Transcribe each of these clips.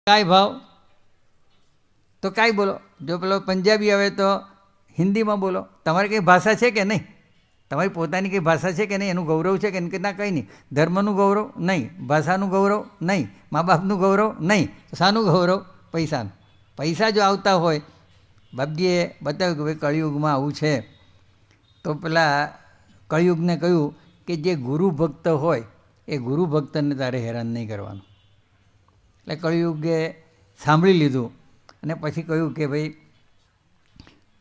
काय भाव तो काय बोलो, जो પેલો પંજાબી આવે તો હિન્દીમાં બોલો. તમારી કંઈ ભાષા છે કે નહીં? તમારી પોતાની કંઈ ભાષા છે કે નહીં? એનું ગૌરવ છે કે ના? કંઈ નહીં. ધર્મનું ગૌરવ નહીં, ભાષાનું ગૌરવ નહીં, મા બાપનું ગૌરવ નહીં. શાનું ગૌરવ? પૈસાનું. પૈસા જો આવતા હોય, બાપજીએ બતાવ્યું કે ભાઈ કળિયુગમાં આવું છે, તો પેલા કળિયુગને કહ્યું કે જે ગુરુ ભક્ત હોય એ ગુરુ ભક્તને તારે હેરાન નહીં કરવાનું. એટલે કળિયુગે સાંભળી લીધું અને પછી કહ્યું કે ભાઈ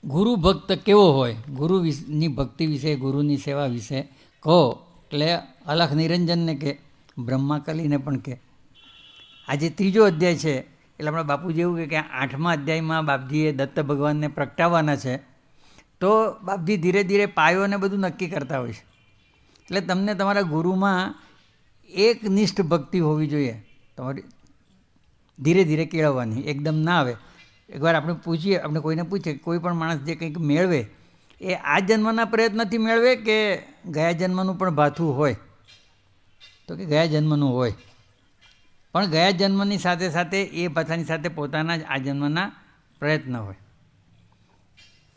ગુરુ ભક્ત કેવો હોય, ગુરુની ભક્તિ વિશે, ગુરુની સેવા વિશે કહો. એટલે અલખ નિરંજનને કે, બ્રહ્માકલીને પણ કે. આજે 3જો અધ્યાય છે, એટલે આપણા બાપુજી એવું કે 8મા અધ્યાયમાં બાપજીએ દત્ત ભગવાનને પ્રગટાવવાના છે. તો બાપજી ધીરે ધીરે પાયોને બધું નક્કી કરતા હોય છે. એટલે તમને તમારા ગુરુમાં એકનિષ્ઠ ભક્તિ હોવી જોઈએ, તમારી ધીરે ધીરે કેળવવાની, એકદમ ના આવે. એકવાર આપણે પૂછીએ, આપણે કોઈને પૂછીએ, કોઈ પણ માણસ જે કંઈક મેળવે એ આ જન્મના પ્રયત્નથી મેળવે કે ગયા જન્મનું પણ ભાથું હોય? તો કે ગયા જન્મનું હોય, પણ ગયા જન્મની સાથે સાથે એ પાછાની સાથે પોતાના જ આ જન્મના પ્રયત્ન હોય.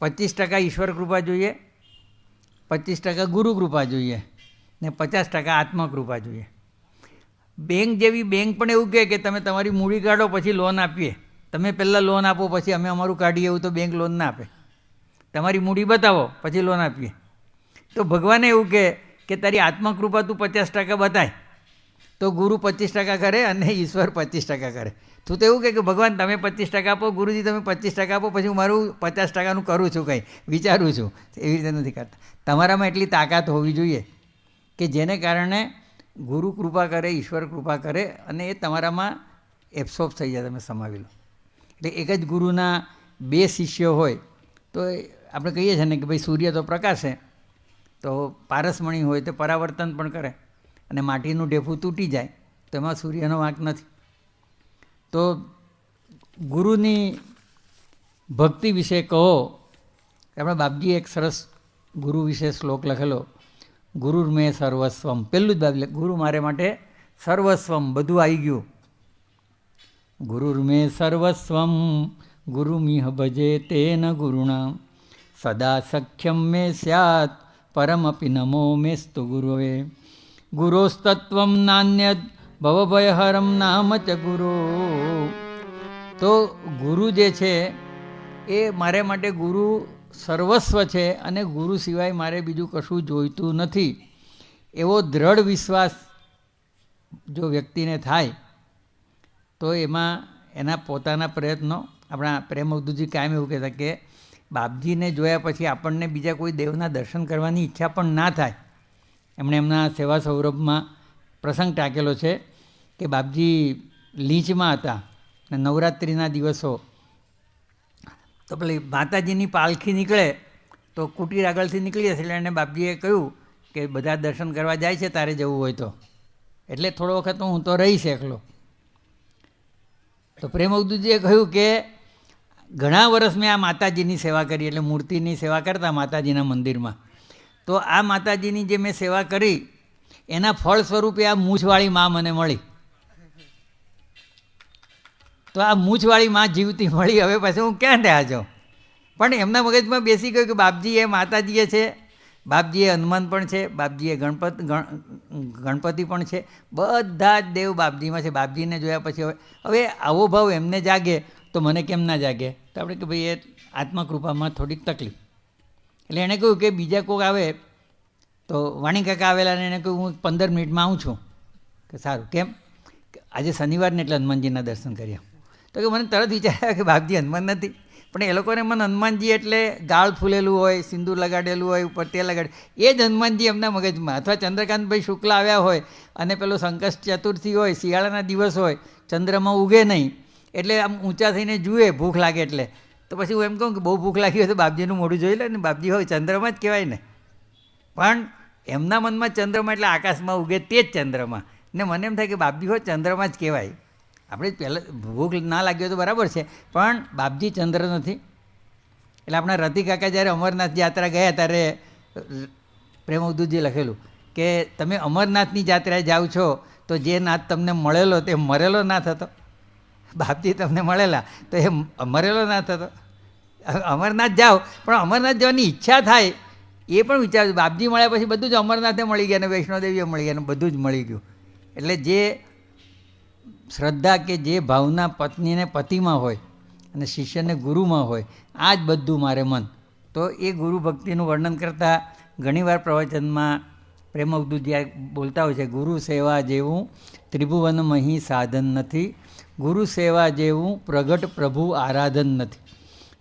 25% ઈશ્વર કૃપા જોઈએ, 25% ગુરુ કૃપા જોઈએ ને 50% આત્મકૃપા જોઈએ. બેંક જેવી બેંક પણ એવું કહે કે તમે તમારી મૂડી કાઢો પછી લોન આપીએ. તમે પહેલાં લોન આપો પછી અમે અમારું કાઢીએ, એવું તો બેંક લોન ના આપે. તમારી મૂડી બતાવો પછી લોન આપીએ. તો ભગવાને એવું કહે કે તારી આત્મકૃપા તું 50% બતાય તો ગુરુ 25% કરે અને ઈશ્વર 25% કરે. તું તો એવું કહે કે ભગવાન તમે 25% આપો, ગુરુજી તમે 25% આપો, પછી હું મારું 50%નું કરું છું, કંઈ વિચારું છું. એવી રીતે નથી કરતા. તમારામાં એટલી તાકાત હોવી જોઈએ કે જેને કારણે ગુરુ કૃપા કરે, ઈશ્વર કૃપા કરે અને એ તમારામાં એબ્સોર્બ થઈ જાય, તમે સમાવી લો. એટલે એક જ ગુરુના 2 શિષ્યો હોય તો આપણે કહીએ છીએ ને કે ભાઈ સૂર્ય તો પ્રકાશે, તો પારસમણી હોય તો પરાવર્તન પણ કરે અને માટીનું ઢેફું તૂટી જાય તો એમાં સૂર્યનો વાંક નથી. તો ગુરુની ભક્તિ વિશે કહો. આપણે બાપજીએ એક સરસ ગુરુ વિશે શ્લોક લખેલો, ગુરુર્મે સર્વસ્વમ. પહેલું જ બાપ, ગુરુ મારે માટે સર્વસ્વમ, બધું આવી ગયું. ગુરુર્મે સર્વસ્વમ ગુરુમિહ ભજે તેન ગુરુણા સદા સખ્યમ મે સ્યાત પરમપી નમો મેસ્તુ ગુરુવે ગુરોસ્તત્વમ નાન્યદ ભવભયહરમ નામ ચ ગુરો. તો ગુરુ જે છે એ મારે માટે ગુરુ સર્વસ્વ છે અને ગુરુ સિવાય મારે બીજું કશું જોઈતું નથી. એવો દ્રઢ વિશ્વાસ જો વ્યક્તિને થાય તો એમાં એના પોતાના પ્રયત્નો, આપણા પ્રેમ અવધૂતજી કાયમ એવું કહેતા કે બાપજીને જોયા પછી આપણને બીજા કોઈ દેવના દર્શન કરવાની ઈચ્છા પણ ના થાય. એમણે એમના સેવા સૌરભમાં પ્રસંગ ટાંકેલો છે કે બાપજી લીંચમાં હતા ને નવરાત્રિના દિવસો, તો પેલી માતાજીની પાલખી નીકળે તો કુટીર આગળથી નીકળી હશે, એટલે એને બાપજીએ કહ્યું કે બધા દર્શન કરવા જાય છે, તારે જવું હોય તો. એટલે થોડો વખત હું તો રહીશ એકલો. તો પ્રેમ અવધૂતજીએ કહ્યું કે ઘણા વર્ષ મેં આ માતાજીની સેવા કરી, એટલે મૂર્તિની સેવા કરતા માતાજીના મંદિરમાં. તો આ માતાજીની જે મેં સેવા કરી એના ફળ સ્વરૂપે આ મૂછવાળી મા મને મળી. તો આ મૂછવાળી મા જીવતી મળી, હવે પછી હું ક્યાં ત્યાં જાઉં? પણ એમના મગજમાં બેસી ગયું કે બાપજી એ માતાજીએ છે, બાપજીએ હનુમાન પણ છે, બાપજીએ ગણપતિ પણ છે, બધા જ દેવ બાપજીમાં છે. બાપજીને જોયા પછી હવે આવો ભાવ એમને જાગે તો મને કેમ ના જાગે? તો આપણે કે ભાઈ એ આત્મકૃપામાં થોડીક તકલીફ. એટલે એણે કહ્યું કે બીજા કોઈક આવે તો વાણી કાકા આવેલા ને એને કહ્યું હું 15 મિનિટમાં આવું છું. કે સારું, કેમ? આજે શનિવારને એટલે હનુમાનજીના દર્શન કર્યા. તો કે મને તરત વિચાર આવ્યો કે બાપજી હનુમાન નથી, પણ એ લોકોને મને હનુમાનજી એટલે ગાળ ફૂલેલું હોય, સિંદૂર લગાડેલું હોય, ઉપર તેલ લગાડે, એ જ હનુમાનજી એમના મગજમાં. અથવા ચંદ્રકાંતભાઈ શુક્લ આવ્યા હોય અને પેલો સંકષ્ટ ચતુર્થી હોય, શિયાળાના દિવસ હોય, ચંદ્રમાં ઉગે નહીં એટલે આમ ઊંચા થઈને જુએ, ભૂખ લાગે એટલે. તો પછી હું એમ કહું કે બહુ ભૂખ લાગી હોય તો બાપજીનું મોઢું જોઈ લે ને, બાપજી હોય ચંદ્રમાં જ કહેવાય ને. પણ એમના મનમાં ચંદ્રમાં એટલે આકાશમાં ઉગે તે જ ચંદ્રમાં, ને મને એમ થાય કે બાપજી હોય ચંદ્રમાં જ કહેવાય. આપણે પહેલાં ભૂખ ના લાગી હોય તો બરાબર છે, પણ બાપજી ચંદ્ર નથી. એટલે આપણા રતિ કાકા જ્યારે અમરનાથ યાત્રા ગયા ત્યારે પ્રેમ અવધૂતજીએ લખેલું કે તમે અમરનાથની યાત્રાએ જાઓ છો તો જે નાથ તમને મળેલો તે મરેલો નાથ હતો. બાપજી તમને મળેલા તો એ મરેલો ના થતો. અમરનાથ જાઓ પણ અમરનાથ જવાની ઈચ્છા થાય એ પણ વિચારજો. બાપજી મળ્યા પછી બધું જ અમરનાથે મળી ગયા ને વૈષ્ણોદેવીએ મળી ગયા ને બધું જ મળી ગયું. એટલે જે શ્રદ્ધા કે જે ભાવના પત્નીને પતિમાં હોય અને શિષ્યને ગુરુમાં હોય, આ જ બધું મારે મન. તો એ ગુરુ ભક્તિનું વર્ણન કરતાં ઘણીવાર પ્રવચનમાં પ્રેમ અવધૂતજી બોલતા હોય છે, ગુરુ સેવા જેવું ત્રિભુવનમહી સાધન નથી, ગુરુ સેવા જેવું પ્રગટ પ્રભુ આરાધન નથી,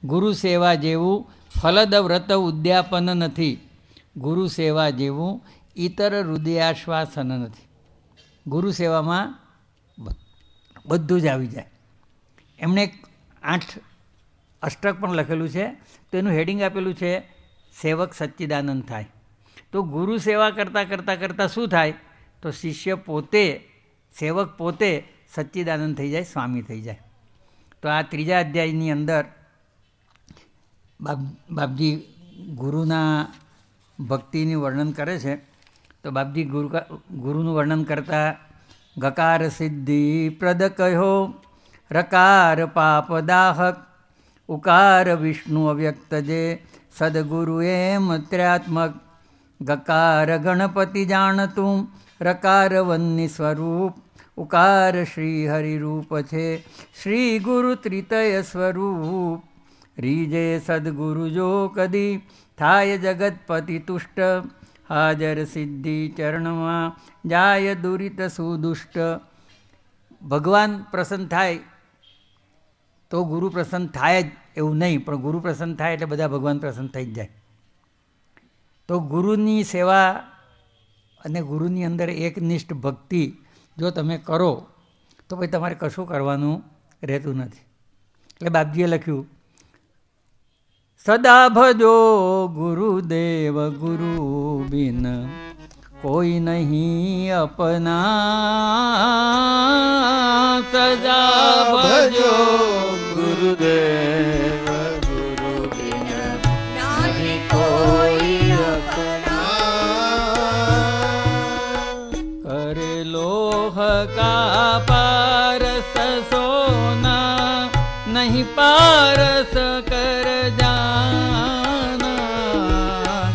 ગુરુ સેવા જેવું ફલદ વ્રત ઉદ્યાપન નથી, ગુરુ સેવા જેવું ઇતર હૃદયાશ્વાસન નથી. ગુરુ સેવામાં બધું જ આવી જાય. એમણે 8 અષ્ટક પણ લખેલું છે. તો એનું હેડિંગ આપેલું છે સેવક સચ્ચિદાનંદ થાય. તો ગુરુ સેવા કરતાં શું થાય? તો શિષ્ય પોતે, સેવક પોતે સચ્ચિદાનંદ થઈ જાય, સ્વામી થઈ જાય. તો આ 3જા અધ્યાયની અંદર બાપજી ગુરુના ભક્તિનું વર્ણન કરે છે. તો બાપજી ગુરુનું વર્ણન કરતા ગકાર સિદ્ધિ પ્રદ કહ્યો, રકાર પાપ દાહક, ઉકાર વિષ્ણુ અવ્યક્ત જે, સદગુરુ એમ ત્ર્યાત્મક, ગકાર ગણપતિ જાણતું, રકાર વન્ની સ્વરૂપ, ઉકાર શ્રી હરિરૂપ છે, શ્રી ગુરુ ત્રિતય સ્વરૂપ, રીજે સદગુરુ જો કદી, થાય જગતપતિ તુષ્ટ, હાજર સિદ્ધિ ચરણમાં, જાય દુરિત સુદુષ્ટ. ભગવાન પ્રસન્ન થાય તો ગુરુ પ્રસન્ન થાય જ એવું નહીં, પણ ગુરુ પ્રસન્ન થાય એટલે બધા ભગવાન પ્રસન્ન થઈ જ જાય. તો ગુરુની સેવા અને ગુરુની અંદર એકનિષ્ઠ ભક્તિ જો તમે કરો તો પછી તમારે કશું કરવાનું રહેતું નથી. એટલે બાપજીએ લખ્યું, સદા ભજો ગુરુદેવ ગુરુ બિન કોઈ નહીં અપના, સદા ભજો ગુરુદેવ ગુરુ બિન નહીં કોઈ અપના, કરે લોહ કા પારસ સોના, નહીં પારસ કર જાના,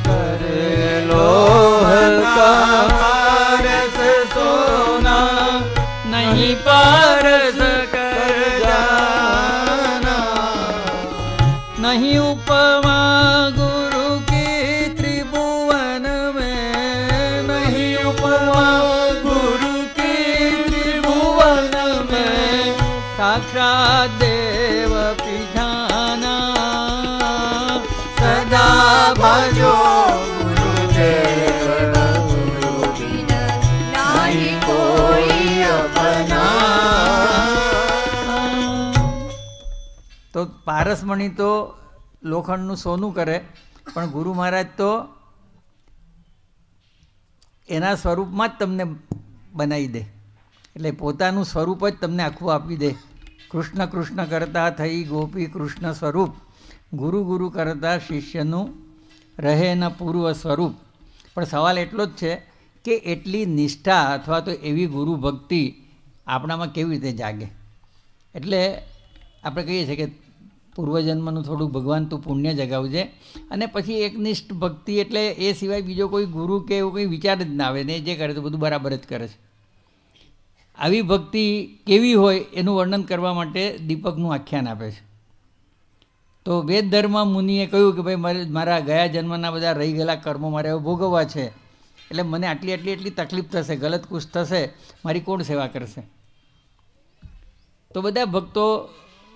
કરે લોહ કા પારસ સોના, નહીં પારસ કર જાના, નહીં ઉપમા ગુરુ કી ત્રિભુवन में, नहीं उपमा गुरु की त्रिभुवन में, साक्षात देव पिधाना, सदा भजो गुरुदेव गुरु बिन नहीं कोई अपना. તો પારસમણી તો લોખંડનું સોનું કરે, પણ ગુરુ મહારાજ તો એના સ્વરૂપમાં જ તમને બનાવી દે. એટલે પોતાનું સ્વરૂપ જ તમને આખું આપી દે. કૃષ્ણ કૃષ્ણ કરતા થઈ ગોપી કૃષ્ણ સ્વરૂપ, ગુરુ ગુરુ કરતા શિષ્યનું રહે ન પૂર્વ સ્વરૂપ. પણ સવાલ એટલો જ છે કે એટલી નિષ્ઠા અથવા તો એવી ગુરુ ભક્તિ આપણામાં કેવી રીતે જાગે? એટલે આપણે કહીએ છીએ કે પૂર્વજન્મનું થોડુંક ભગવાન તું પુણ્ય જગાવજે, અને પછી એકનિષ્ઠ ભક્તિ એટલે એ સિવાય બીજો કોઈ ગુરુ કે એવું કંઈ વિચાર જ ના આવે ને જે કરે તો બધું બરાબર જ કરે છે. આવી ભક્તિ કેવી હોય એનું વર્ણન કરવા માટે દીપકનું આખ્યાન આપે છે. તો વેદ ધર્મ મુનિએ કહ્યું કે ભાઈ મારા ગયા જન્મના બધા રહી ગયેલા કર્મો મારે હવે ભોગવવા છે, એટલે મને આટલી તકલીફ થશે, ગલત કુછ થશે, મારી કોણ સેવા કરશે? તો બધા ભક્તો,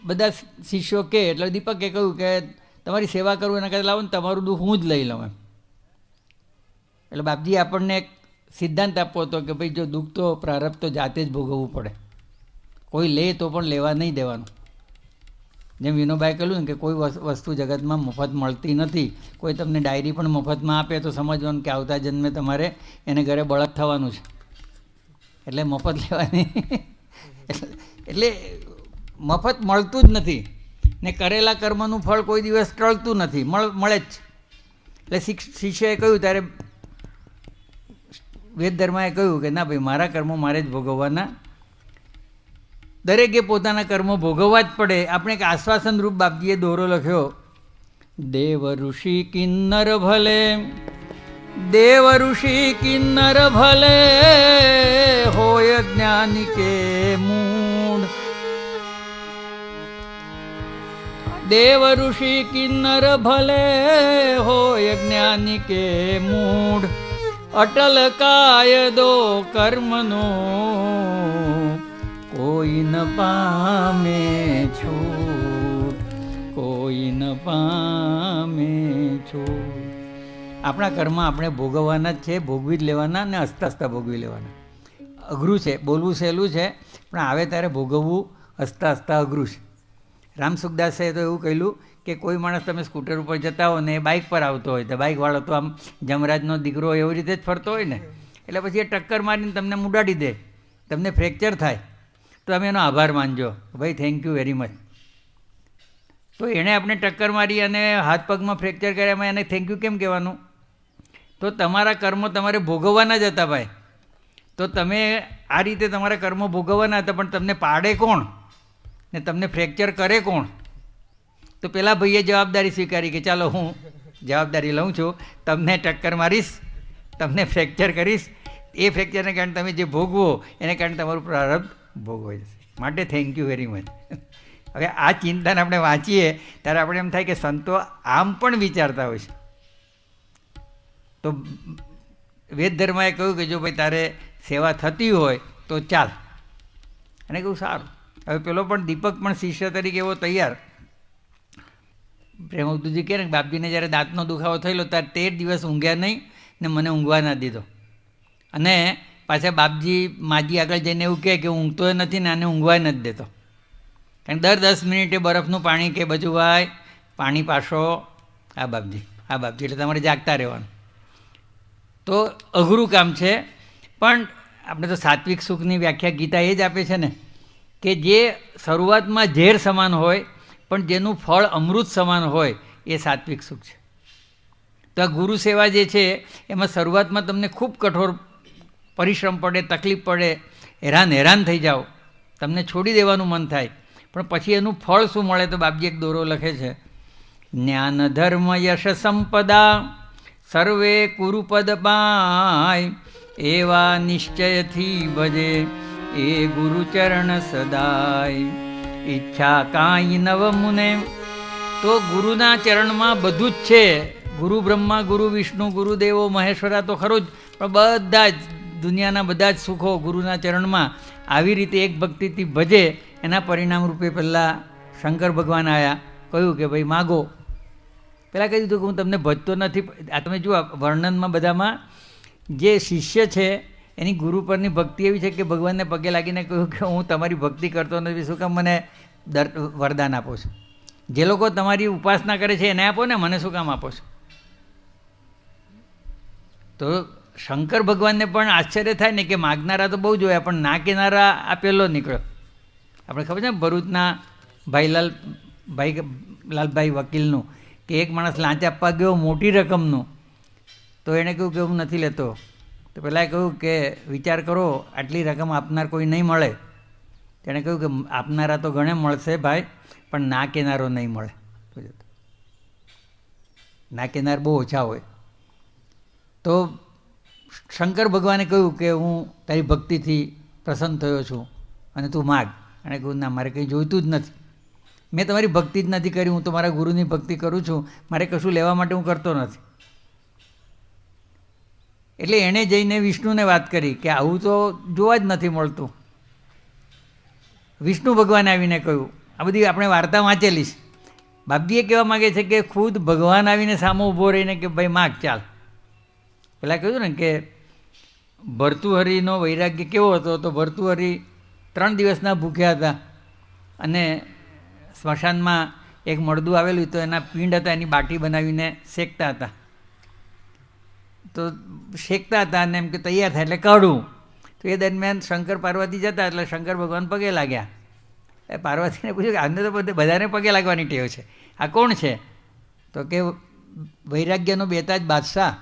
બધા શિષ્યો કે એટલે દીપકે કહ્યું કે તમારી સેવા કરવું એના કરતાં લાવો ને તમારું દુઃખ હું જ લઈ લઉં એમ. એટલે બાપજી આપણને એક સિદ્ધાંત આપવો હતો કે ભાઈ જો દુઃખ તો પ્રારબ્ધ તો જાતે જ ભોગવવું પડે, કોઈ લે તો પણ લેવા નહીં દેવાનું. જેમ વિનોબાએ કહ્યું ને કે કોઈ વસ્તુ જગતમાં મફત મળતી નથી. કોઈ તમને ડાયરી પણ મફતમાં આપે તો સમજવાનું કે આવતા જન્મે તમારે એને ઘરે બળદ થવાનું છે, એટલે મફત લેવાની. એટલે મફત મળતું જ નથી ને કરેલા કર્મનું ફળ કોઈ દિવસ ટળતું નથી, મળે જ. એટલે શિષ્યએ કહ્યું ત્યારે વેદ ધર્માએ કહ્યું કે ના ભાઈ મારા કર્મો મારે જ ભોગવવાના. દરેકે પોતાના કર્મો ભોગવવા જ પડે. આપણે એક આશ્વાસન રૂપ બાપજીએ દોરો લખ્યો, દેવ ઋષિ કિન્નર ભલે, દેવ ઋષિ કિન્નર ભલે, હોય જ્ઞાની કે મૂળ. દેવ ઋષિ કિન્નર ભલે, હોય જ્ઞાની કે મૂળ. અટલ કાયદો કર્મનો, કોઈ ન પામે છૂટ, કોઈ ન પામે છૂટ. આપણા કર્મ આપણે ભોગવવાના જ છે, ભોગવી જ લેવાના ને હસતા હસતા ભોગવી લેવાના. અઘરું છે, બોલવું સહેલું છે, પણ આવે ત્યારે ભોગવવું હસતા હસતા અઘરું છે. રામસુખદાસે તો એવું કહેલું કે કોઈ માણસ તમે સ્કૂટર ઉપર જતા હો ને એ બાઇક પર આવતો હોય તો બાઇકવાળો તો આમ જમરાજનો દીકરો એવી રીતે જ ફરતો હોય ને, એટલે પછી એ ટક્કર મારીને તમને મુડાડી દે, તમને ફ્રેક્ચર થાય તો તમે એનો આભાર માનજો, ભાઈ થેન્ક યુ વેરી મચ. તો એણે આપણે ટક્કર મારી અને હાથ પગમાં ફ્રેક્ચર કર્યામાં એને થેન્ક યુ કેમ કહેવાનું? તો તમારા કર્મો તમારે ભોગવવાના જ હતા ભાઈ. તો તમે આ રીતે તમારા કર્મો ભોગવવાના હતા, પણ તમને પાડે કોણ ને તમને ફ્રેક્ચર કરે કોણ? તો પેલા ભાઈએ જવાબદારી સ્વીકારી કે ચાલો હું જવાબદારી લઉં છું, તમને ટક્કર મારીશ, તમને ફ્રેક્ચર કરીશ, એ ફ્રેક્ચરને કારણે તમે જે ભોગવો એને કારણે તમારું પ્રારબ્ધ ભોગવાઈ જશે. માટે થેન્ક યુ વેરી મચ. હવે આ ચિંતન આપણે વાંચીએ ત્યારે આપણે એમ થાય કે સંતો આમ પણ વિચારતા હોય છે. તો વેદ ધર્મએ કહ્યું કે જો ભાઈ તારે સેવા થતી હોય તો ચાલ. અને કહ્યું સારું. હવે પેલો પણ દીપક પણ શિષ્ય તરીકે એવો તૈયાર. પ્રેમવદુજી કહે ને બાપજીને જ્યારે દાંતનો દુખાવો થયેલો ત્યારે 13 દિવસ ઊંઘ્યા નહીં ને મને ઊંઘવા ના દીધો. અને પાછા બાપજી માજી આગળ જઈને એવું કહે કે ઊંઘતો નથી ને આને ઊંઘવા નથી દેતો. કારણ દર 10 મિનિટે બરફનું પાણી કે બચુભાઈ પાણી પાશો. આ બાપજી એટલે તમારે જાગતા રહેવાનું. તો અઘરું કામ છે. પણ આપણે તો સાત્વિક સુખની વ્યાખ્યા ગીતા એ જ આપે છે ને કે જે શરૂઆતમાં ઝેર સમાન હોય પણ જેનું ફળ અમૃત સમાન હોય એ સાત્વિક સુખ છે. તો આ ગુરુ સેવા જે છે એમાં શરૂઆતમાં તમને ખૂબ કઠોર પરિશ્રમ પડે, તકલીફ પડે, હેરાન થઈ જાઓ, તમને છોડી દેવાનું મન થાય, પણ પછી એનું ફળ શું મળે? તો બાપજી એક દોરો લખે છે, જ્ઞાન ધર્મ યશ સંપદા સર્વે કુરુપદ પાય, એવા નિશ્ચયથી ભજે એ ગુરુચરણ સદાય. ઈચ્છા કાંઈ નવ મુને. તો ગુરુના ચરણમાં બધું જ છે. ગુરુ બ્રહ્મા, ગુરુ વિષ્ણુ, ગુરુદેવો મહેશ્વરા તો ખરું જ, પણ બધા જ દુનિયાના બધા જ સુખો ગુરુના ચરણમાં. આવી રીતે એક ભક્તિથી ભજે એના પરિણામ રૂપે પહેલાં શંકર ભગવાન આવ્યા, કહ્યું કે ભાઈ માગો. પહેલાં કહી દીધું કે હું તમને ભજતો નથી. આ તમે જુઓ વર્ણનમાં બધામાં જે શિષ્ય છે એની ગુરુ પરની ભક્તિ એવી છે કે ભગવાનને પગે લાગીને કહ્યું કે હું તમારી ભક્તિ કરતો નથી, શું કામ મને વરદાન આપો છો? જે લોકો તમારી ઉપાસના કરે છે એને આપો ને, મને શું કામ આપો છો? તો શંકર ભગવાનને પણ આશ્ચર્ય થાય ને કે માગનારા તો બહુ જોયા પણ ના કેનારા આ પહેલો નીકળ્યો. આપણે ખબર છે ભરૂચના લાલભાઈ વકીલનું કે એક માણસ લાંચ આપવા ગયો મોટી રકમનું, તો એણે કહ્યું કે હું નથી લેતો. તો પહેલાં કહ્યું કે વિચાર કરો આટલી રકમ આપનાર કોઈ નહીં મળે. તેણે કહ્યું કે આપનારા તો ઘણે મળશે ભાઈ, પણ ના કેનારો નહીં મળે. ના કેનાર બહુ ઓછા હોય. તો શંકર ભગવાને કહ્યું કે હું તારી ભક્તિથી પ્રસન્ન થયો છું અને તું માગ. એણે કહ્યું ના, મારે કંઈ જોઈતું જ નથી, મેં તમારી ભક્તિ જ નથી કરી, હું તો મારા ગુરુની ભક્તિ કરું છું, મારે કશું લેવા માટે હું કરતો નથી. એટલે એણે જઈને વિષ્ણુને વાત કરી કે આવું તો જોવા જ નથી મળતું. વિષ્ણુ ભગવાને આવીને કહ્યું, આ બધી આપણે વાર્તા વાંચેલી છે. બાપજીએ કહેવા માગે છે કે ખુદ ભગવાન આવીને સામો ઊભો રહીને કે ભાઈ માગ ચાલ. પેલા કહ્યું ને કે ભર્તુહરિનો વૈરાગ્ય કેવો હતો? તો ભર્તુહરિ 3 દિવસના ભૂખ્યા હતા અને સ્મશાનમાં એક મળદું આવેલું તો એના પિંડ હતા, એની બાટી બનાવીને શેકતા હતા. તો શેકતા હતા અને એમ કે તૈયાર થાય એટલે કાઢું. તો એ દરમિયાન શંકર પાર્વતી જતા એટલે શંકર ભગવાન પગે લાગ્યા. એ પાર્વતીને પૂછ્યું કે આને તો બધાને પગે લાગવાની ટેવ છે, આ કોણ છે? તો કે વૈરાગ્યનો બેતાજ બાદશાહ.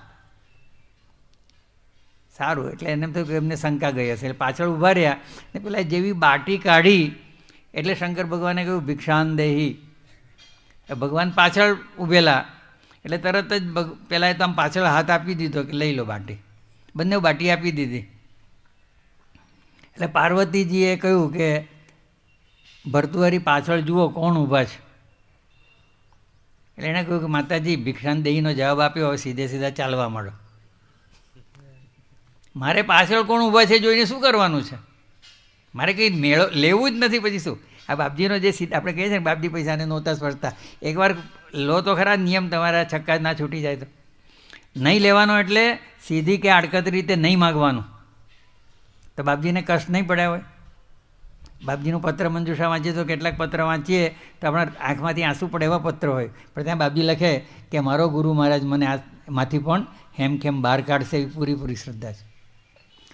સારું, એટલે એને એમ થયું કે એમને શંકા ગઈ હશે એટલે પાછળ ઊભા રહ્યા ને પેલા જેવી બાટી કાઢી એટલે શંકર ભગવાને કહ્યું ભિક્ષાન દેહી. ભગવાન પાછળ ઊભેલા એટલે તરત જ પહેલાં તો આમ પાછળ હાથ આપી દીધો કે લઈ લો બાટી. બંને બાટી આપી દીધી. એટલે પાર્વતીજીએ કહ્યું કે ભર્તુહરી પાછળ જુઓ કોણ ઊભા છે. એટલે એણે કહ્યું કે માતાજી ભિક્ષાન દેહીનો જવાબ આપ્યો, હવે સીધે સીધા ચાલવા માંડો. મારે પાછળ કોણ ઊભા છે જોઈને શું કરવાનું છે? મારે કંઈ મેળો લેવું જ નથી. પછી શું આ બાપજીનો જે આપણે કહીએ છીએ ને બાપજી પૈસાને નહોતા સ્પર્શતા, એકવાર લો તો ખરા નિયમ, તમારા છક્કા ના છૂટી જાય તો. નહીં લેવાનો એટલે સીધી કે આડકત રીતે નહીં માગવાનું, તો બાપજીને કષ્ટ નહીં પડ્યા હોય. બાપજીનું પત્ર મંજુષા વાંચીએ તો કેટલાક પત્ર વાંચીએ તો આપણા આંખમાંથી આંસુ પડે એવા પત્ર હોય, પણ ત્યાં બાપજી લખે કે મારો ગુરુ મહારાજ મને આમાંથી પણ હેમખેમ બહાર કાઢશે એવી પૂરીપૂરી શ્રદ્ધા છે.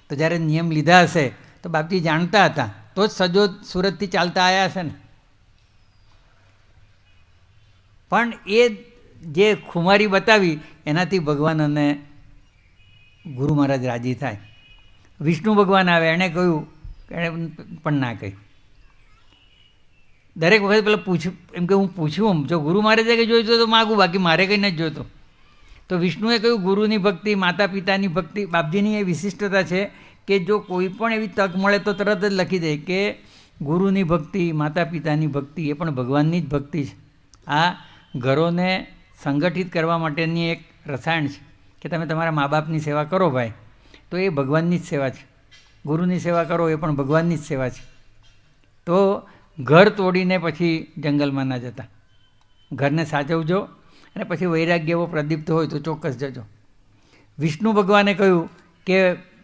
તો જ્યારે નિયમ લીધા હશે તો બાપજી જાણતા હતા, તો જ સજો સુરતથી ચાલતા આવ્યા હશે ને. પણ એ જે ખુમારી બતાવી એનાથી ભગવાન અને ગુરુ મહારાજ રાજી થાય. વિષ્ણુ ભગવાન આવે, એણે કહ્યું, એણે પણ ના કહ્યું. દરેક વખત પેલા પૂછ્યું, એમ કે હું પૂછ્યું, જો ગુરુ મહારાજે કંઈ જોઈતું તો માગું, બાકી મારે કંઈ નથી જોઈતું. તો વિષ્ણુએ કહ્યું ગુરુની ભક્તિ, માતા પિતાની ભક્તિ. બાપજીની એ વિશિષ્ટતા છે કે જો કોઈ પણ એવી તક મળે તો તરત જ લખી દે કે ગુરુની ભક્તિ, માતા પિતાની ભક્તિ એ પણ ભગવાનની જ ભક્તિ છે. આ ઘરોને સંગઠિત કરવા માટેની એક રસાયણ છે કે તમે તમારા મા બાપની સેવા કરો ભાઈ, તો એ ભગવાનની જ સેવા છે. ગુરુની સેવા કરો એ પણ ભગવાનની જ સેવા છે. તો ઘર તોડીને પછી જંગલમાં ના જતા, ઘરને સાચવજો અને પછી વૈરાગ્ય એવો પ્રદીપ્ત હોય તો ચોક્કસ જજો. વિષ્ણુ ભગવાને કહ્યું કે